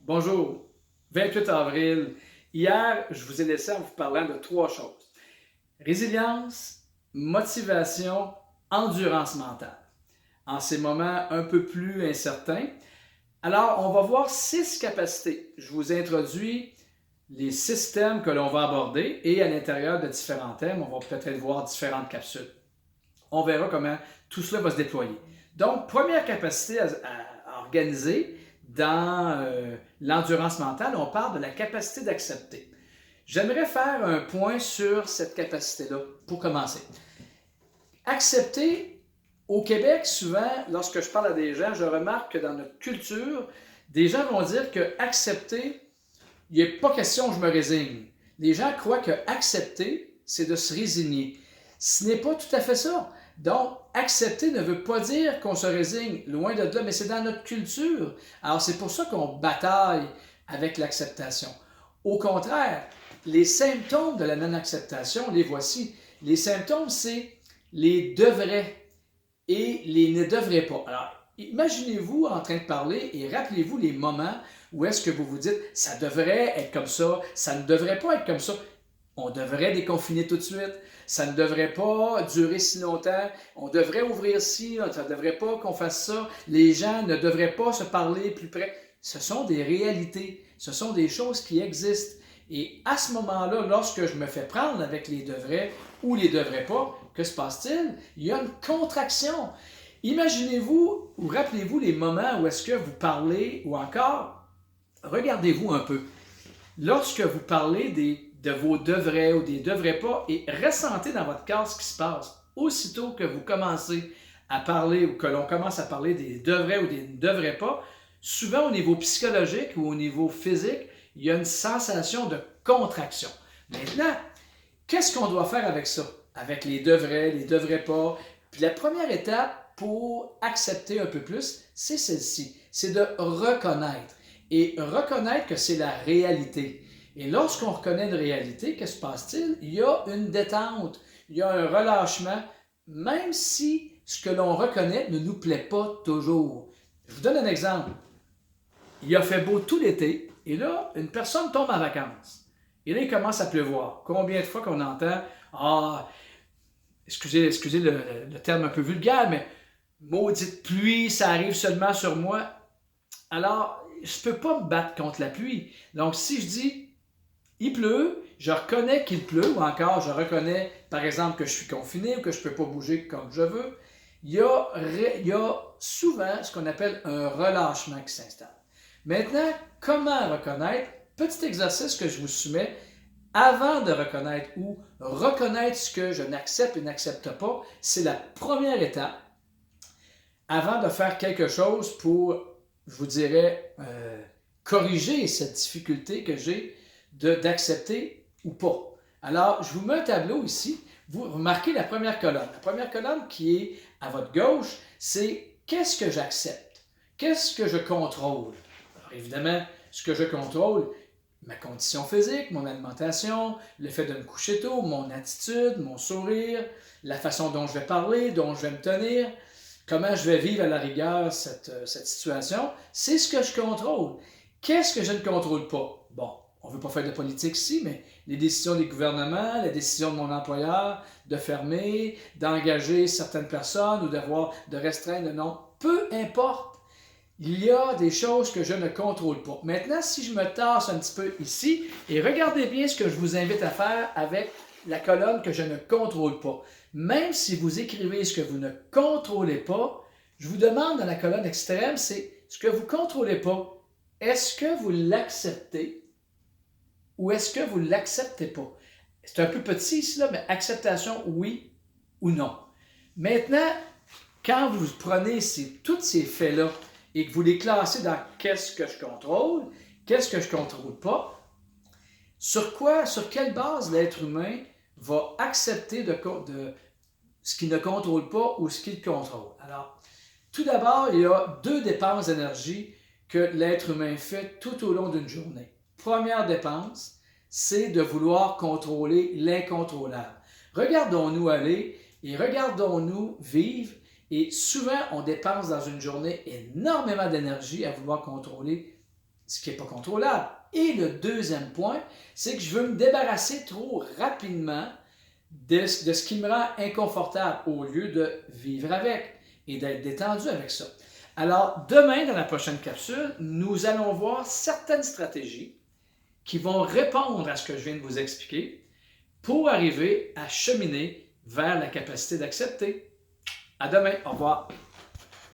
Bonjour, 28 avril. Hier, je vous ai laissé en vous parlant de trois choses. Résilience, motivation, endurance mentale. En ces moments un peu plus incertains, alors on va voir six capacités. Je vous introduis les six thèmes que l'on va aborder et à l'intérieur de différents thèmes, on va peut-être voir différentes capsules. On verra comment tout cela va se déployer. Donc, première capacité à organiser dans l'endurance mentale, on parle de la capacité d'accepter. J'aimerais faire un point sur cette capacité-là pour commencer. Accepter, au Québec, souvent, lorsque je parle à des gens, je remarque que dans notre culture, des gens vont dire que accepter, il n'est pas question que je me résigne. Les gens croient que accepter, c'est de se résigner. Ce n'est pas tout à fait ça. Donc, accepter ne veut pas dire qu'on se résigne, loin de là, mais c'est dans notre culture. Alors, c'est pour ça qu'on bataille avec l'acceptation. Au contraire, les symptômes de la non-acceptation, les voici. Les symptômes, c'est les devraient et les ne devraient pas. Alors, imaginez-vous en train de parler et rappelez-vous les moments où est-ce que vous vous dites, ça devrait être comme ça ne devrait pas être comme ça. On devrait déconfiner tout de suite. Ça ne devrait pas durer si longtemps. On devrait ouvrir ci. Ça ne devrait pas qu'on fasse ça. Les gens ne devraient pas se parler plus près. Ce sont des réalités. Ce sont des choses qui existent. Et à ce moment-là, lorsque je me fais prendre avec les devraient ou les devraient pas, que se passe-t-il? Il y a une contraction. Imaginez-vous ou rappelez-vous les moments où est-ce que vous parlez ou encore, regardez-vous un peu. Lorsque vous parlez de vos devraient ou des devraient pas et ressentez dans votre corps ce qui se passe. Aussitôt que vous commencez à parler ou que l'on commence à parler des devraient ou des ne devraient pas, souvent au niveau psychologique ou au niveau physique, il y a une sensation de contraction. Maintenant, qu'est-ce qu'on doit faire avec ça? Avec les devraient pas. Puis la première étape pour accepter un peu plus, c'est celle-ci. C'est de reconnaître. Et reconnaître que c'est la réalité. Et lorsqu'on reconnaît une réalité, qu'est-ce qui se passe-t-il? Il y a une détente, il y a un relâchement, même si ce que l'on reconnaît ne nous plaît pas toujours. Je vous donne un exemple. Il a fait beau tout l'été, et là, une personne tombe en vacances. Et là, il commence à pleuvoir. Combien de fois qu'on entend « Ah, excusez le terme un peu vulgaire, mais maudite pluie, ça arrive seulement sur moi. » Alors, je ne peux pas me battre contre la pluie. Donc, si je dis il pleut, je reconnais qu'il pleut, ou encore je reconnais, par exemple, que je suis confiné ou que je ne peux pas bouger comme je veux, il y a souvent ce qu'on appelle un relâchement qui s'installe. Maintenant, comment reconnaître? Petit exercice que je vous soumets avant de reconnaître ou reconnaître ce que je n'accepte et n'accepte pas, c'est la première étape avant de faire quelque chose pour, je vous dirais, corriger cette difficulté que j'ai d'accepter ou pas. Alors, je vous mets un tableau ici. Vous remarquez la première colonne. La première colonne qui est à votre gauche, c'est qu'est-ce que j'accepte? Qu'est-ce que je contrôle? Alors, évidemment, ce que je contrôle, ma condition physique, mon alimentation, le fait de me coucher tôt, mon attitude, mon sourire, la façon dont je vais parler, dont je vais me tenir, comment je vais vivre à la rigueur cette situation, c'est ce que je contrôle. Qu'est-ce que je ne contrôle pas? Bon, on ne veut pas faire de politique ici, mais les décisions des gouvernements, la décision de mon employeur de fermer, d'engager certaines personnes ou de restreindre le nombre, peu importe. Il y a des choses que je ne contrôle pas. Maintenant, si je me tasse un petit peu ici, et regardez bien ce que je vous invite à faire avec la colonne que je ne contrôle pas. Même si vous écrivez ce que vous ne contrôlez pas, je vous demande dans la colonne extrême, c'est ce que vous ne contrôlez pas. Est-ce que vous l'acceptez ou est-ce que vous ne l'acceptez pas? C'est un peu petit ici, là, mais acceptation, oui ou non. Maintenant, quand vous prenez tous ces faits-là et que vous les classez dans qu'est-ce que je contrôle, qu'est-ce que je ne contrôle pas, sur quelle base l'être humain va accepter de ce qu'il ne contrôle pas ou ce qu'il contrôle? Alors, tout d'abord, il y a deux dépenses d'énergie que l'être humain fait tout au long d'une journée. Première dépense, c'est de vouloir contrôler l'incontrôlable. Regardons-nous aller et regardons-nous vivre. Et souvent, on dépense dans une journée énormément d'énergie à vouloir contrôler ce qui n'est pas contrôlable. Et le deuxième point, c'est que je veux me débarrasser trop rapidement de ce qui me rend inconfortable au lieu de vivre avec et d'être détendu avec ça. Alors, demain, dans la prochaine capsule, nous allons voir certaines stratégies qui vont répondre à ce que je viens de vous expliquer pour arriver à cheminer vers la capacité d'accepter. À demain. Au revoir.